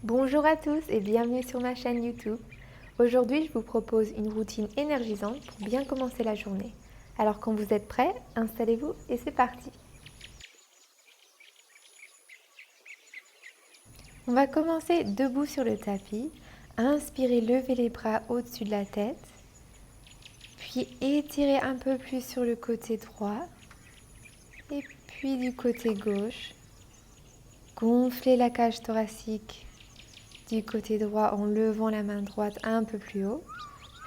Bonjour à tous et bienvenue sur ma chaîne YouTube. Aujourd'hui, je vous propose une routine énergisante pour bien commencer la journée. Alors quand vous êtes prêts, installez-vous et c'est parti. On va commencer debout sur le tapis. Inspirez, levez les bras au-dessus de la tête. Puis étirez un peu plus sur le côté droit. Et puis du côté gauche. Gonflez la cage thoracique du côté droit en levant la main droite un peu plus haut.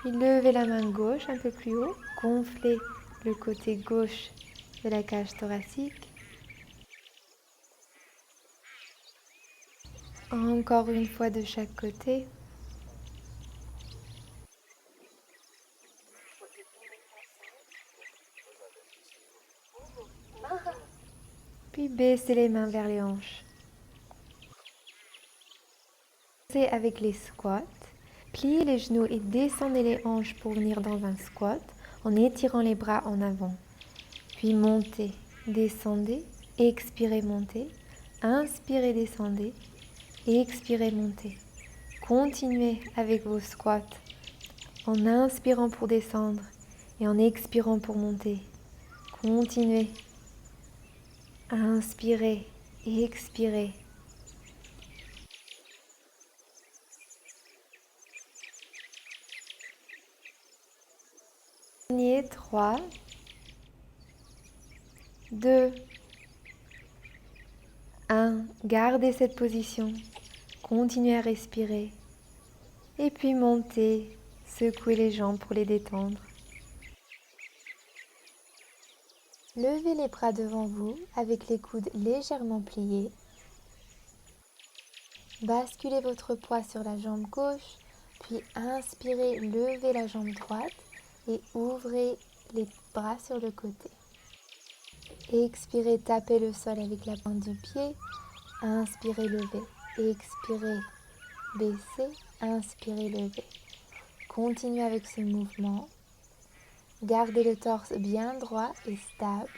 Puis levez la main gauche un peu plus haut, gonflez le côté gauche de la cage thoracique. Encore une fois de chaque côté. Puis baissez les mains vers les hanches. Commencez avec les squats. Pliez les genoux et descendez les hanches pour venir dans un squat en étirant les bras en avant. Puis montez, descendez, expirez, montez. Inspirez, descendez, expirez, montez. Continuez avec vos squats en inspirant pour descendre et en expirant pour monter. Continuez. Inspirez et expirez. Dernier, 3, 2, 1. Gardez cette position. Continuez à respirer. Et puis montez. Secouez les jambes pour les détendre. Levez les bras devant vous avec les coudes légèrement pliés. Basculez votre poids sur la jambe gauche, puis inspirez, levez la jambe droite et ouvrez les bras sur le côté. Expirez, tapez le sol avec la pointe du pied. Inspirez, levez. Expirez, baissez. Inspirez, levez. Continuez avec ce mouvement. Gardez le torse bien droit et stable.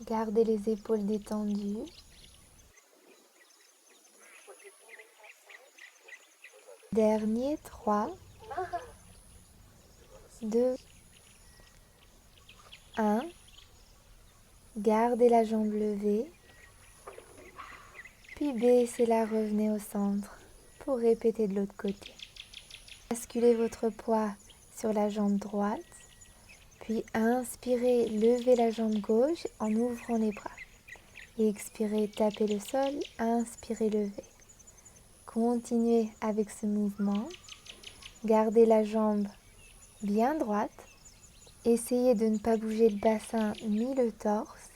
Gardez les épaules détendues. Dernier, 3, 2, 1. Gardez la jambe levée. Puis baissez-la, revenez au centre pour répéter de l'autre côté. Basculez votre poids sur la jambe droite. Puis inspirez, levez la jambe gauche en ouvrant les bras. Expirez, tapez le sol. Inspirez, levez. Continuez avec ce mouvement. Gardez la jambe bien droite. Essayez de ne pas bouger le bassin ni le torse.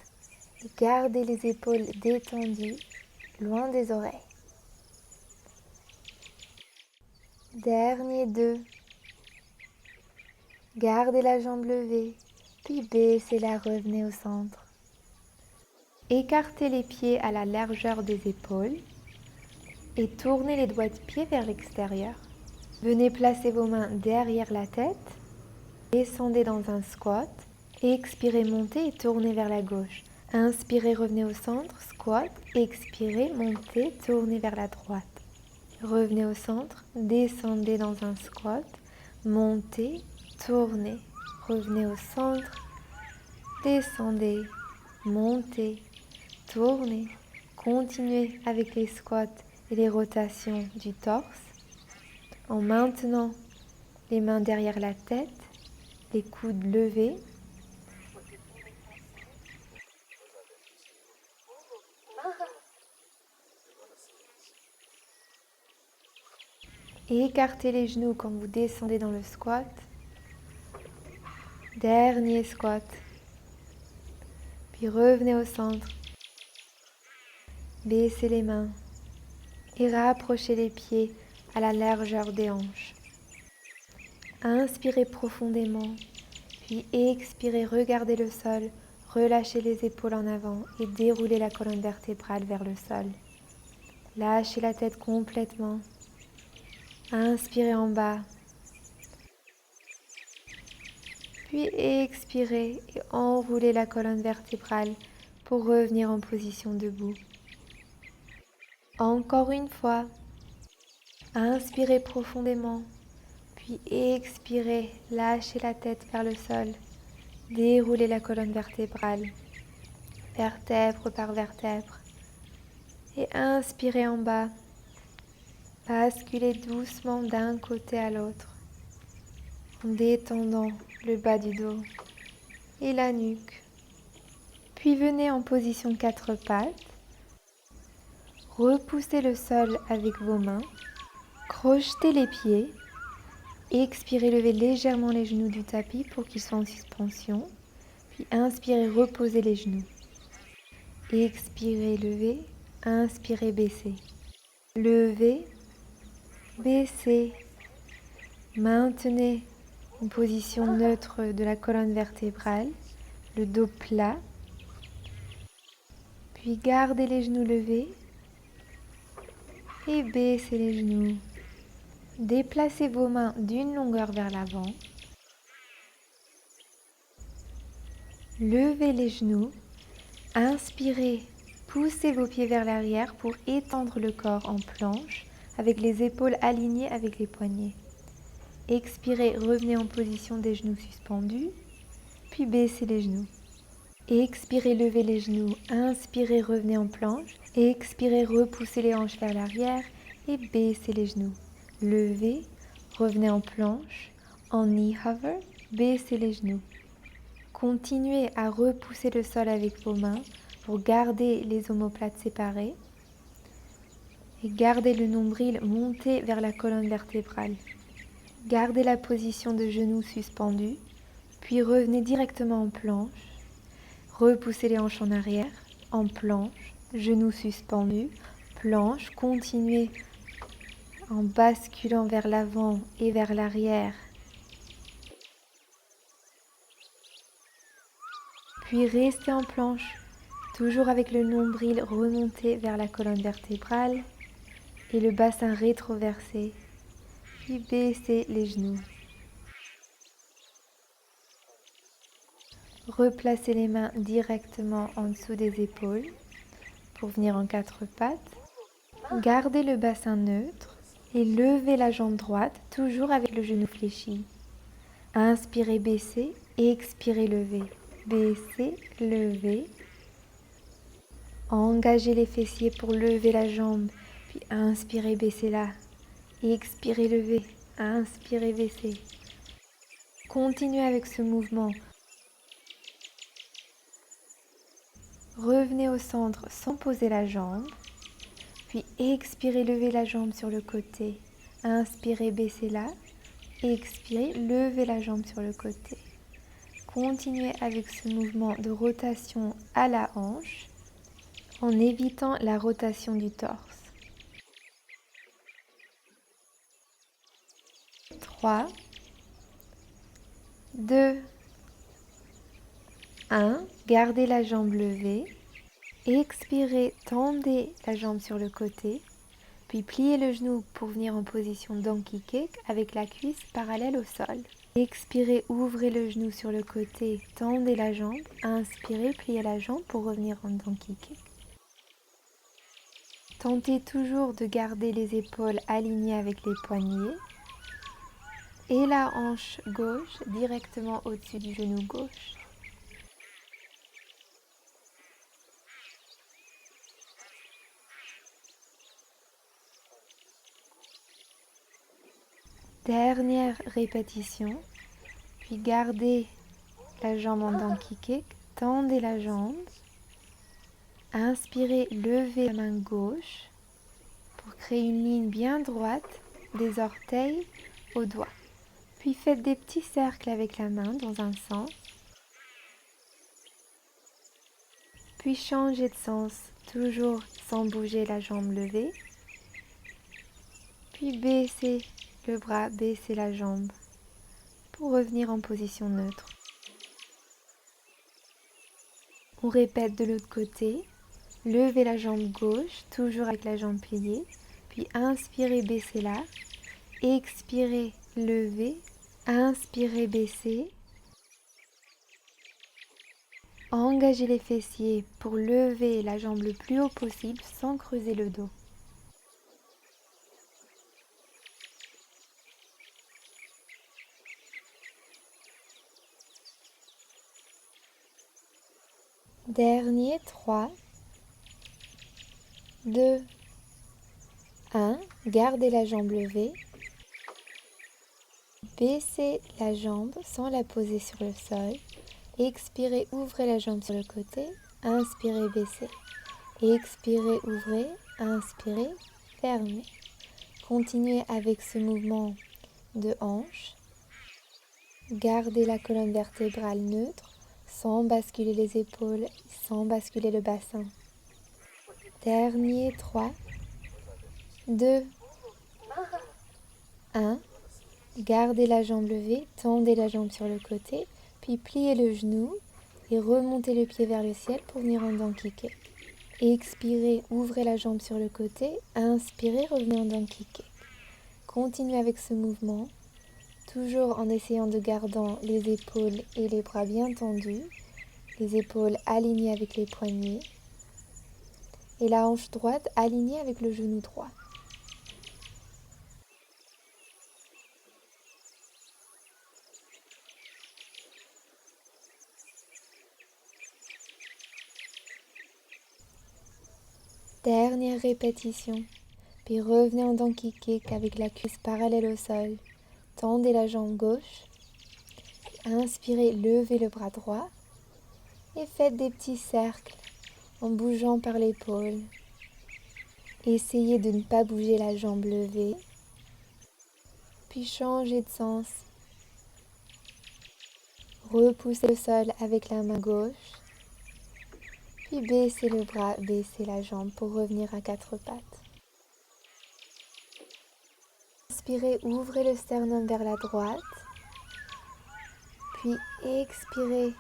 Gardez les épaules détendues, loin des oreilles. Dernier 2. Gardez la jambe levée, puis baissez-la, revenez au centre. Écartez les pieds à la largeur des épaules et tournez les doigts de pied vers l'extérieur. Venez placer vos mains derrière la tête. Descendez dans un squat. Expirez, montez et tournez vers la gauche. Inspirez, revenez au centre, squat. Expirez, montez, tournez vers la droite. Revenez au centre, descendez dans un squat, montez, tournez, revenez au centre, descendez, montez, tournez, continuez avec les squats et les rotations du torse en maintenant les mains derrière la tête, les coudes levés. Et écartez les genoux quand vous descendez dans le squat. Dernier squat. Puis revenez au centre. Baissez les mains et rapprochez les pieds à la largeur des hanches. Inspirez profondément, puis expirez, regardez le sol, relâchez les épaules en avant et déroulez la colonne vertébrale vers le sol. Lâchez la tête complètement. Inspirez en bas. Puis expirez et enroulez la colonne vertébrale pour revenir en position debout. Encore une fois, Inspirez profondément, puis expirez, lâchez la tête vers le sol. Déroulez la colonne vertébrale, vertèbre par vertèbre. Et inspirez en bas. Basculez doucement d'un côté à l'autre, en détendant le bas du dos et la nuque. Puis venez en position 4 pattes. Repoussez le sol avec vos mains. Crochetez les pieds. Expirez, levez légèrement les genoux du tapis pour qu'ils soient en suspension. Puis inspirez, reposez les genoux. Expirez, levez. Inspirez, baissez. Levez, baissez. Maintenez une position neutre de la colonne vertébrale, le dos plat. Puis gardez les genoux levés et baissez les genoux. Déplacez vos mains d'une longueur vers l'avant. Levez les genoux. Inspirez, poussez vos pieds vers l'arrière pour étendre le corps en planche avec les épaules alignées avec les poignets. Expirez, revenez en position des genoux suspendus, puis baissez les genoux. Expirez, levez les genoux. Inspirez, revenez en planche. Expirez, repoussez les hanches vers l'arrière et baissez les genoux. Levez, revenez en planche, en knee hover, baissez les genoux. Continuez à repousser le sol avec vos mains pour garder les omoplates séparées et gardez le nombril monté vers la colonne vertébrale. Gardez la position de genoux suspendus, puis revenez directement en planche. Repoussez les hanches en arrière, en planche, genoux suspendus, planche. Continuez en basculant vers l'avant et vers l'arrière. Puis restez en planche, toujours avec le nombril remonté vers la colonne vertébrale et le bassin rétroversé. Puis baissez les genoux. Replacez les mains directement en dessous des épaules pour venir en 4 pattes. Gardez le bassin neutre et levez la jambe droite, toujours avec le genou fléchi. Inspirez, baissez, expirez, levez. Baissez, levez. Engagez les fessiers pour lever la jambe, puis inspirez, baissez-la. Expirez, levez. Inspirez, baissez. Continuez avec ce mouvement. Revenez au centre sans poser la jambe. Puis expirez, levez la jambe sur le côté. Inspirez, baissez-la. Expirez, levez la jambe sur le côté. Continuez avec ce mouvement de rotation à la hanche en évitant la rotation du torse. 3, 2, 1. Gardez la jambe levée. Expirez, tendez la jambe sur le côté. Puis pliez le genou pour venir en position donkey kick avec la cuisse parallèle au sol. Expirez, ouvrez le genou sur le côté, tendez la jambe. Inspirez, pliez la jambe pour revenir en donkey kick. Tentez toujours de garder les épaules alignées avec les poignets et la hanche gauche directement au-dessus du genou gauche. Dernière répétition, puis gardez la jambe en donkey kick, tendez la jambe, inspirez, levez la main gauche pour créer une ligne bien droite des orteils aux doigts. Puis faites des petits cercles avec la main dans un sens, puis changez de sens, toujours sans bouger la jambe levée, puis baissez le bras, baissez la jambe pour revenir en position neutre. On répète de l'autre côté, levez la jambe gauche, toujours avec la jambe pliée, puis inspirez, baissez-la, expirez, levez, inspirez, baissez, engagez les fessiers pour lever la jambe le plus haut possible sans creuser le dos. Dernier 3, 2, 1. Gardez la jambe levée. Baissez la jambe sans la poser sur le sol. Expirez, ouvrez la jambe sur le côté. Inspirez, baissez. Expirez, ouvrez. Inspirez, fermez. Continuez avec ce mouvement de hanche. Gardez la colonne vertébrale neutre sans basculer les épaules, sans basculer le bassin. Dernier 3, 2, 1. Gardez la jambe levée, tendez la jambe sur le côté, puis pliez le genou et remontez le pied vers le ciel pour venir en donkey kick. Expirez, ouvrez la jambe sur le côté, inspirez, revenez en donkey kick. Continuez avec ce mouvement, toujours en essayant de garder les épaules et les bras bien tendus, les épaules alignées avec les poignets et la hanche droite alignée avec le genou droit. Dernière répétition, puis revenez en donkey kick avec la cuisse parallèle au sol. Tendez la jambe gauche, inspirez, levez le bras droit et faites des petits cercles en bougeant par l'épaule. Essayez de ne pas bouger la jambe levée, puis changez de sens. Repoussez le sol avec la main gauche, puis baissez le bras, baissez la jambe pour revenir à 4 pattes. Inspirez, ouvrez le sternum vers la droite, puis expirez,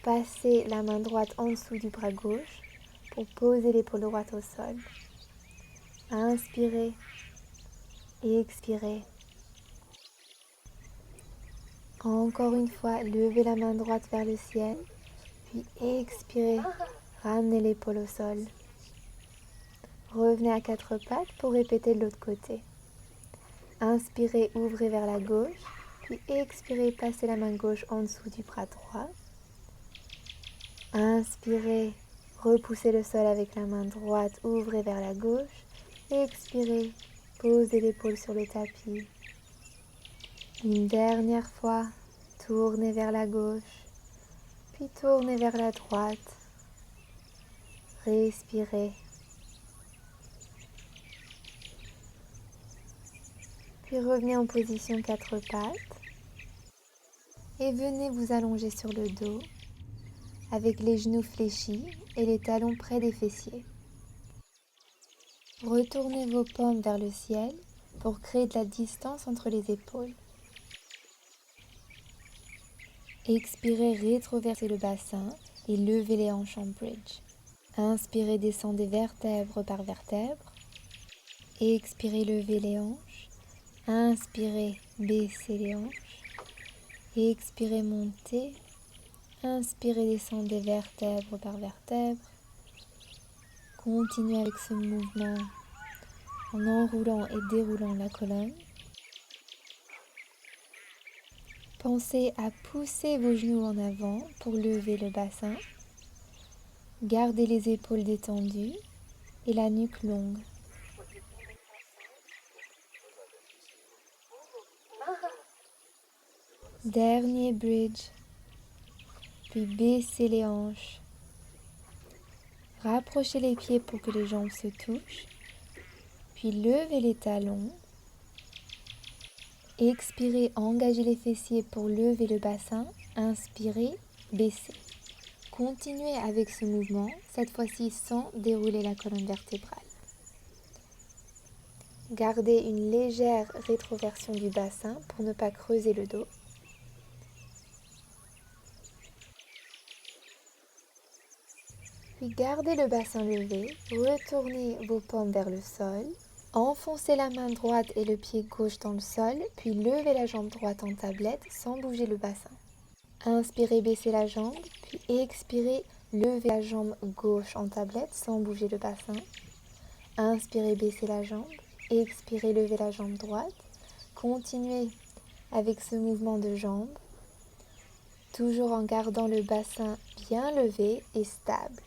passez la main droite en dessous du bras gauche pour poser l'épaule droite au sol. Inspirez, expirez. Encore une fois, levez la main droite vers le ciel, puis expirez, ramenez l'épaule au sol. Revenez à 4 pattes pour répéter de l'autre côté. Inspirez, ouvrez vers la gauche, puis expirez, passez la main gauche en dessous du bras droit. Inspirez, repoussez le sol avec la main droite, ouvrez vers la gauche. Expirez, posez l'épaule sur le tapis. Une dernière fois, tournez vers la gauche, puis tournez vers la droite. Respirez. Puis revenez en position 4 pattes et venez vous allonger sur le dos avec les genoux fléchis et les talons près des fessiers. Retournez vos paumes vers le ciel pour créer de la distance entre les épaules. Expirez, rétroversez le bassin et levez les hanches en bridge. Inspirez, descendez vertèbre par vertèbre. Expirez, levez les hanches. Inspirez, baissez les hanches. Expirez, montez. Inspirez, descendez vertèbre par vertèbre. Continuez avec ce mouvement en enroulant et déroulant la colonne. Pensez à pousser vos genoux en avant pour lever le bassin. Gardez les épaules détendues et la nuque longue. Dernier bridge. Puis baissez les hanches. Rapprochez les pieds pour que les jambes se touchent. Puis levez les talons. Expirez, engagez les fessiers pour lever le bassin. Inspirez, baissez. Continuez avec ce mouvement, cette fois-ci sans dérouler la colonne vertébrale. Gardez une légère rétroversion du bassin pour ne pas creuser le dos. Puis gardez le bassin levé, retournez vos paumes vers le sol, enfoncez la main droite et le pied gauche dans le sol, puis levez la jambe droite en tablette sans bouger le bassin. Inspirez, baissez la jambe, puis expirez, levez la jambe gauche en tablette sans bouger le bassin. Inspirez, baissez la jambe, expirez, levez la jambe droite. Continuez avec ce mouvement de jambe. toujours en gardant le bassin bien levé et stable.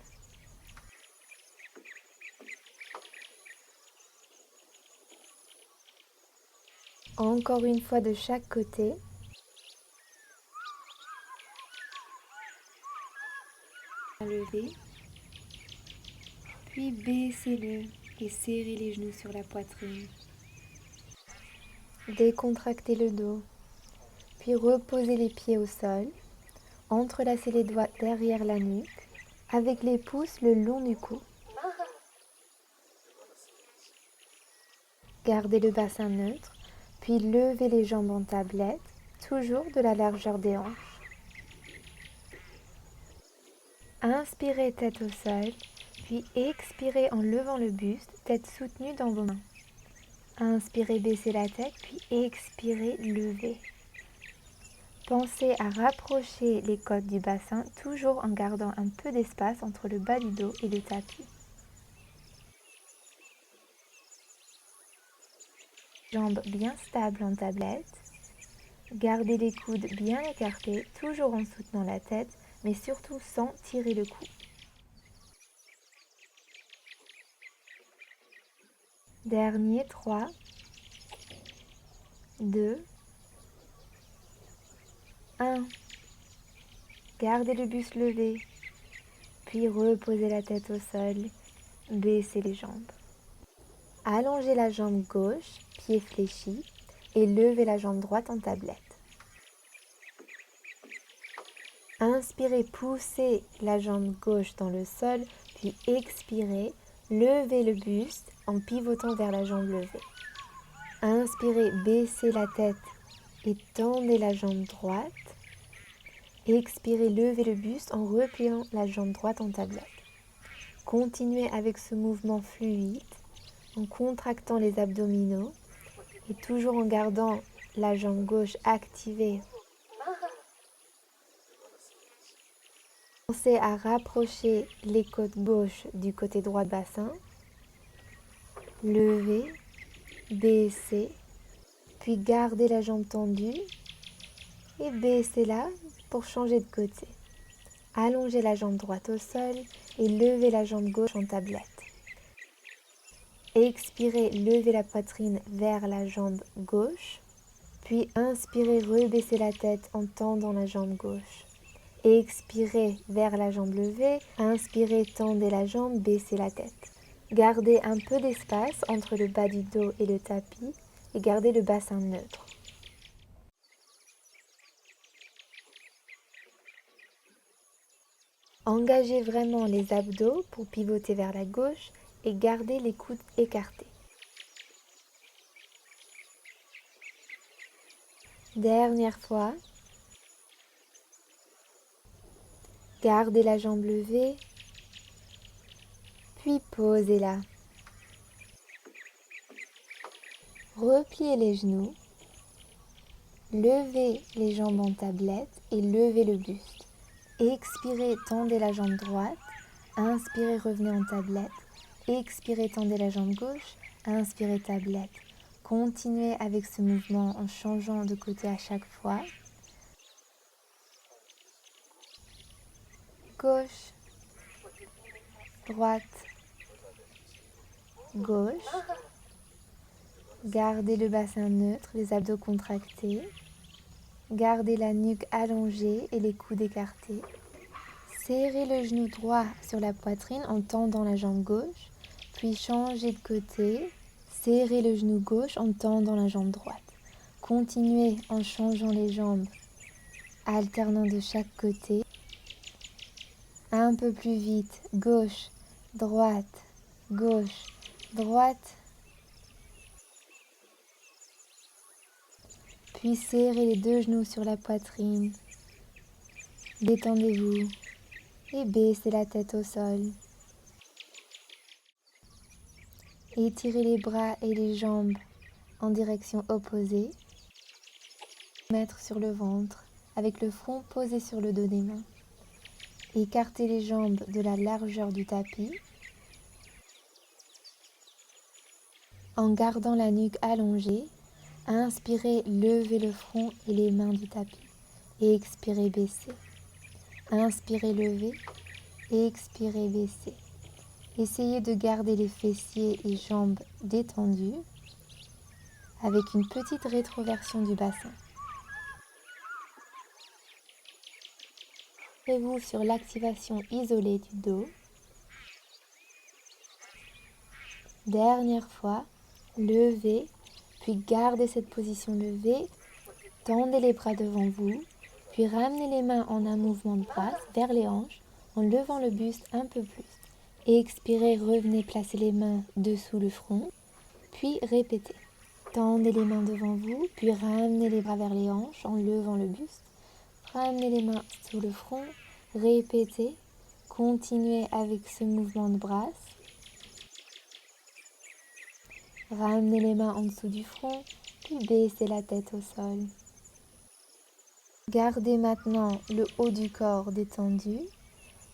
Encore une fois de chaque côté. Levez, puis baissez-le et serrez les genoux sur la poitrine. Décontractez le dos, puis reposez les pieds au sol. Entrelacez les doigts derrière la nuque, avec les pouces le long du cou. Gardez le bassin neutre, puis levez les jambes en tablette, toujours de la largeur des hanches. Inspirez tête au sol, puis expirez en levant le buste, tête soutenue dans vos mains. Inspirez, baissez la tête, puis expirez, levez. Pensez à rapprocher les côtes du bassin, toujours en gardant un peu d'espace entre le bas du dos et le tapis. Jambes bien stables en tablette. Gardez les coudes bien écartés, toujours en soutenant la tête, mais surtout sans tirer le cou. Dernier, 3, 2, 1. Gardez le buste levé, puis reposez la tête au sol, baissez les jambes. Allongez la jambe gauche, pied fléchi, et levez la jambe droite en tablette. Inspirez, poussez la jambe gauche dans le sol, puis expirez, levez le buste en pivotant vers la jambe levée. Inspirez, baissez la tête et tendez la jambe droite. Expirez, levez le buste en repliant la jambe droite en tablette. Continuez avec ce mouvement fluide en contractant les abdominaux et toujours en gardant la jambe gauche activée. Pensez à rapprocher les côtes gauche du côté droit du bassin. Levez, baissez, puis gardez la jambe tendue et baissez-la pour changer de côté. Allongez la jambe droite au sol et levez la jambe gauche en tablette. Expirez, levez la poitrine vers la jambe gauche, puis inspirez, rebaissez la tête en tendant la jambe gauche. Expirez vers la jambe levée, inspirez, tendez la jambe, baissez la tête. Gardez un peu d'espace entre le bas du dos et le tapis et gardez le bassin neutre. Engagez vraiment les abdos pour pivoter vers la gauche et gardez les coudes écartés. Dernière fois. Gardez la jambe levée, puis posez-la. Repliez les genoux, levez les jambes en tablette et levez le buste. Expirez, tendez la jambe droite, inspirez, revenez en tablette. Expirez, tendez la jambe gauche, inspirez, tablette. Continuez avec ce mouvement en changeant de côté à chaque fois. Gauche, droite, gauche. Gardez le bassin neutre, les abdos contractés. Gardez la nuque allongée et les coudes écartés. Serrez le genou droit sur la poitrine en tendant la jambe gauche, puis changez de côté. Serrez le genou gauche en tendant la jambe droite. Continuez en changeant les jambes, alternant de chaque côté. Un peu plus vite, gauche, droite, droite. Puis serrez les deux genoux sur la poitrine. Détendez-vous et baissez la tête au sol. Étirez les bras et les jambes en direction opposée. Mettre sur le ventre avec le front posé sur le dos des mains. Écartez les jambes de la largeur du tapis en gardant la nuque allongée. Inspirez, levez le front et les mains du tapis et expirez, baissez. Inspirez, levez et expirez, baissez. Essayez de garder les fessiers et jambes détendus avec une petite rétroversion du bassin. Concentrez-vous sur l'activation isolée du dos. Dernière fois, levez, puis gardez cette position levée. Tendez les bras devant vous, puis ramenez les mains en un mouvement de bras vers les hanches en levant le buste un peu plus. Expirez, revenez placer les mains dessous le front, puis répétez. Tendez les mains devant vous, puis ramenez les bras vers les hanches en levant le buste. Ramenez les mains sous le front, répétez. Continuez avec ce mouvement de bras. Ramenez les mains en dessous du front, puis baissez la tête au sol. Gardez maintenant le haut du corps détendu.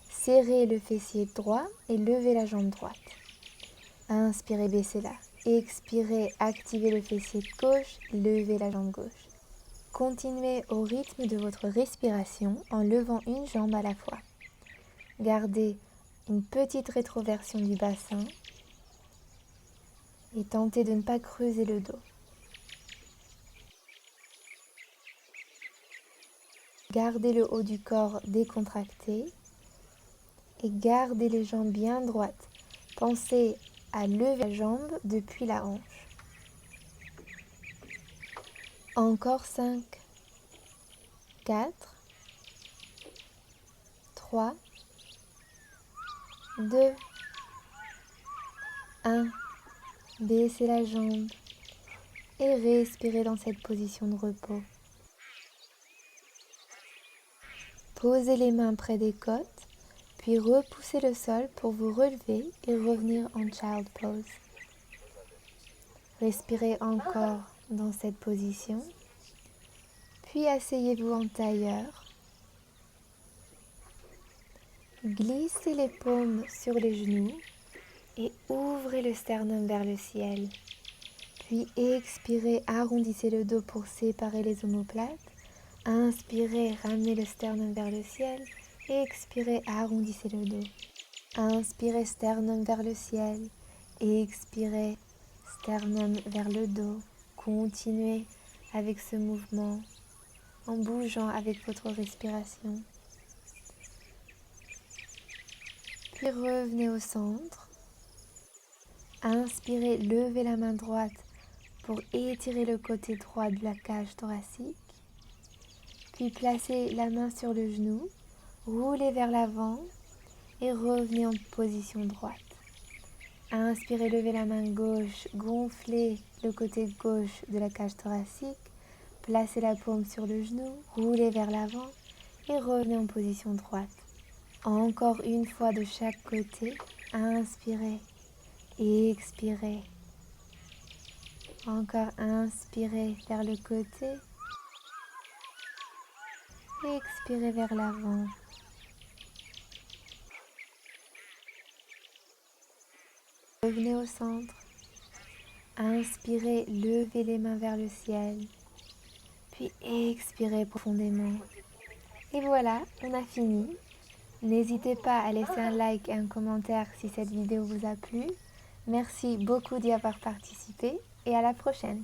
Serrez le fessier droit et levez la jambe droite. Inspirez, baissez-la. Expirez, activez le fessier gauche, levez la jambe gauche. Continuez au rythme de votre respiration en levant une jambe à la fois. Gardez une petite rétroversion du bassin et tentez de ne pas creuser le dos. Gardez le haut du corps décontracté et gardez les jambes bien droites. Pensez à lever la jambe depuis la hanche. Encore 5, 4, 3, 2, 1. Baissez la jambe et respirez dans cette position de repos. Posez les mains près des côtes, puis repoussez le sol pour vous relever et revenir en Child Pose. Respirez encore dans cette position, puis asseyez-vous en tailleur. Glissez les paumes sur les genoux et ouvrez le sternum vers le ciel. Puis expirez, arrondissez le dos pour séparer les omoplates. Inspirez, ramenez le sternum vers le ciel. Expirez, arrondissez le dos. Inspirez, sternum vers le ciel. Expirez, sternum vers le dos. Continuez avec ce mouvement en bougeant avec votre respiration. Puis revenez au centre. Inspirez, levez la main droite pour étirer le côté droit de la cage thoracique. Puis placez la main sur le genou, roulez vers l'avant et revenez en position droite. Inspirez, levez la main gauche, gonflez le côté gauche de la cage thoracique, placez la paume sur le genou, roulez vers l'avant et revenez en position droite. Encore une fois de chaque côté, inspirez et expirez. Encore inspirez vers le côté. Expirez vers l'avant. Revenez au centre. Inspirez, levez les mains vers le ciel. Puis expirez profondément. Et voilà, on a fini. N'hésitez pas à laisser un like et un commentaire si cette vidéo vous a plu. Merci beaucoup d'y avoir participé et à la prochaine.